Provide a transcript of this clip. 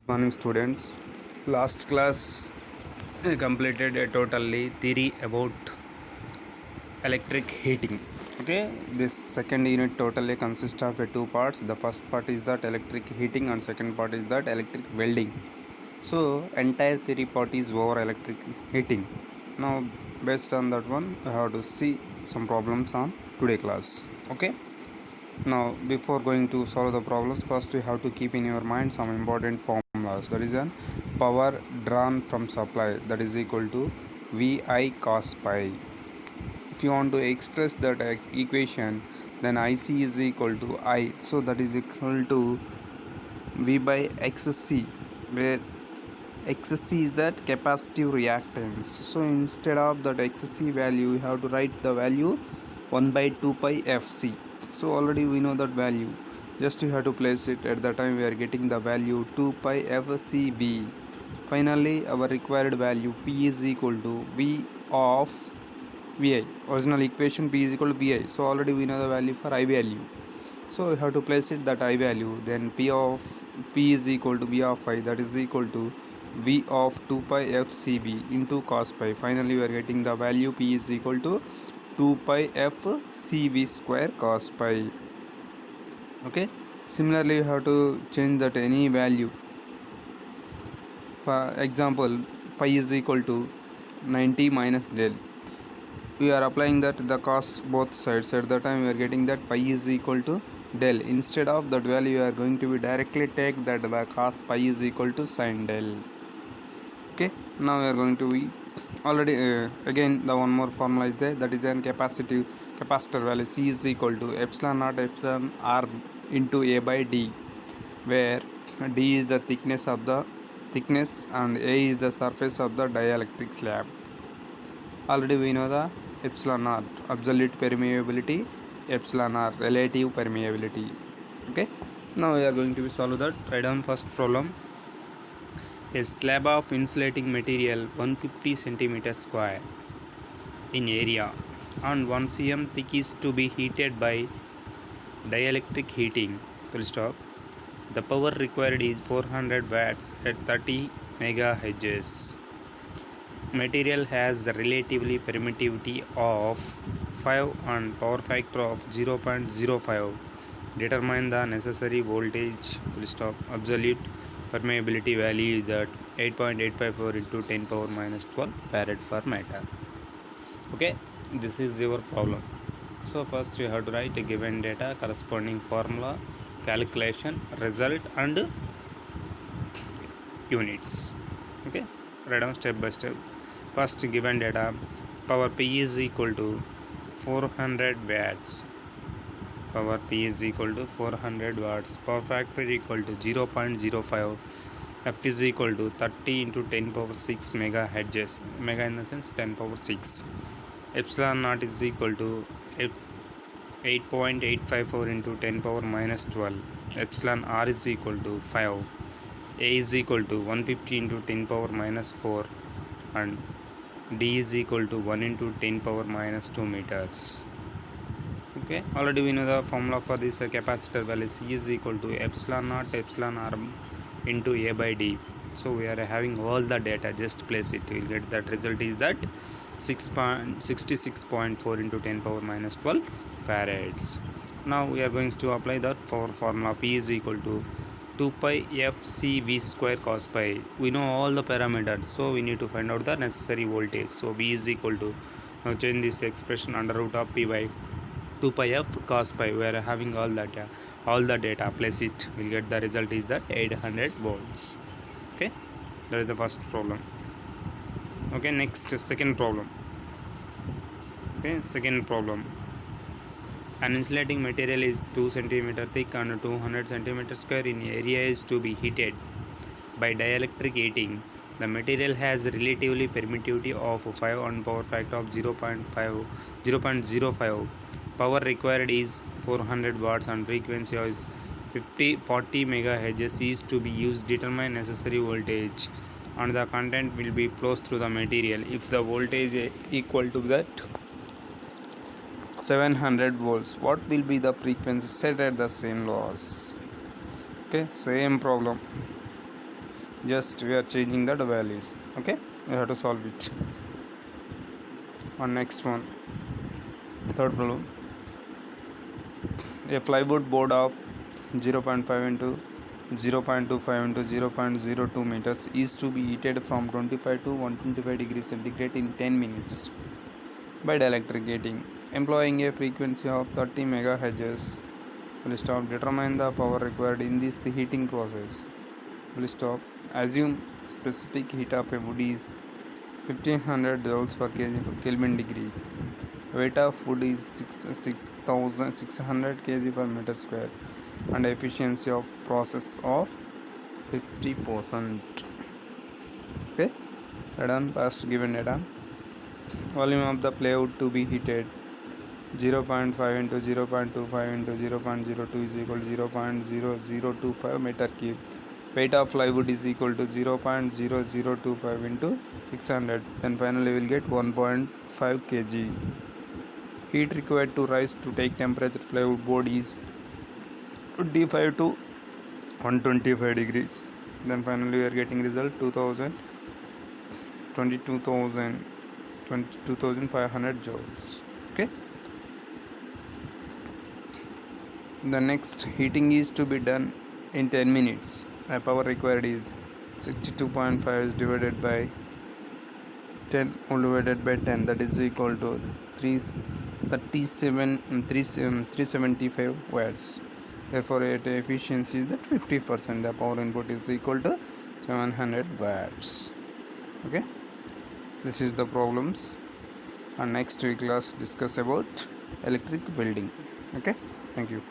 Morning students. Last class I completed a totally theory about electric heating. Okay, this second unit totally consists of two parts. The first part is that electric heating and second part is that electric welding. So entire theory part is over electric heating. Now based on that one I have to see some problems on today class. Okay. Now, before going to solve the problems, first you have to keep in your mind some important formulas. That is an power drawn from supply, that is equal to Vi cos pi. If you want to express that equation, then IC is equal to I. So that is equal to V by XC, where XC is that capacitive reactance. So instead of that XC value, you have to write the value 1 by 2 pi FC. So already we know that value. Just you have to place it. At the time we are getting the value 2 pi FCB. Finally, our required value P is equal to V of Vi. Original equation P is equal to Vi. So already we know the value for I value. So we have to place it that I value. Then P is equal to V of I, that is equal to V of 2 pi FCB into cos pi. Finally we are getting the value P is equal to 2 pi FCB square cos pi. Okay. Similarly you have to change that any value. For example, pi is equal to 90 minus del. We are applying that the cos both sides. At the time we are getting that pi is equal to del. Instead of that value, you are going to be directly take that the cos pi is equal to sin del. Okay, now we are going to be already again the one more formula is there, that is an capacitor value. C is equal to epsilon naught epsilon r into A by D, where D is the thickness and A is the surface of the dielectric slab. Already we know the epsilon r absolute permeability, epsilon r relative permeability. Okay, now we are going to solve that. Write down first problem. A slab of insulating material 150 cm square in area and 1 cm thick is to be heated by dielectric heating. Full stop. The power required is 400 watts at 30 megahertz. Material has the relatively permittivity of 5 and power factor of 0.05. Determine the necessary voltage. Full stop. Absolute permeability value is that 8.854 into 10 power minus 12 farad per meter. Okay, this is your problem. So first you have to write a given data, corresponding formula, calculation, result and units. Okay, write down step by step. First, given data, power P is equal to 400 watts. Power P is equal to 400 watts. Power factor equal to 0.05. F is equal to 30 into 10 power 6 megahertz. Mega in the sense 10 power 6. Epsilon naught is equal to 8.854 into 10 power minus 12. Epsilon r is equal to 5. A is equal to 150 into 10 power minus 4 and D is equal to 1 into 10 power minus 2 meters. Okay, already we know the formula for this capacitor value. C is equal to epsilon naught epsilon r into A by D. So we are having all the data, just place it. We will get that result is that 66.4 into 10 power minus 12 farads. Now we are going to apply that for formula. P is equal to 2 pi FCV square cos pi. We know all the parameters, so we need to find out the necessary voltage. So V is equal to, now change this expression under root of P by 2 pi F cos pi. We are having all the data, place it. We'll get the result is that 800 volts. Okay, that is the first problem. Okay, next second problem. Okay, second problem. An insulating material is 2 cm thick and 200 cm square in area is to be heated by dielectric heating. The material has relatively permittivity of 5 and power factor of 0.05. Power required is 400 watts and frequency is 40 megahertz is to be used. Determine necessary voltage and the content will be flows through the material. If the voltage is equal to that 700 volts, what will be the frequency set at the same loss? Okay, same problem. just we are changing the values. Okay, we have to solve it. On next one, third problem, a plywood board of 0.5 into 0.25 into 0.02 meters is to be heated from 25 to 125 degrees centigrade in 10 minutes by dielectric heating employing a frequency of 30 megahertz. Will stop. Determine the power required in this heating process. Will stop. Assume specific heat of a wood is 1500 joules per kg for Kelvin degrees. Weight of wood is 6600 kg per meter square and efficiency of process of 50%. Okay, done. Past given data. Volume of the plywood to be heated 0.5 into 0.25 into 0.02 is equal to 0.0025 meter cube. Weight of plywood is equal to 0.0025 into 600. Then finally we will get 1.5 kg. Heat required to rise to take temperature plywood board is 25 to 125 degrees. Then finally we are getting result 22,500 joules. Okay. The next heating is to be done in 10 minutes. My power required is 62.5 divided by 10 that is equal to 375 watts. Therefore the efficiency is that 50%. The power input is equal to 700 watts. Okay, this is the problems, and next week class discuss about electric welding. Okay, thank you.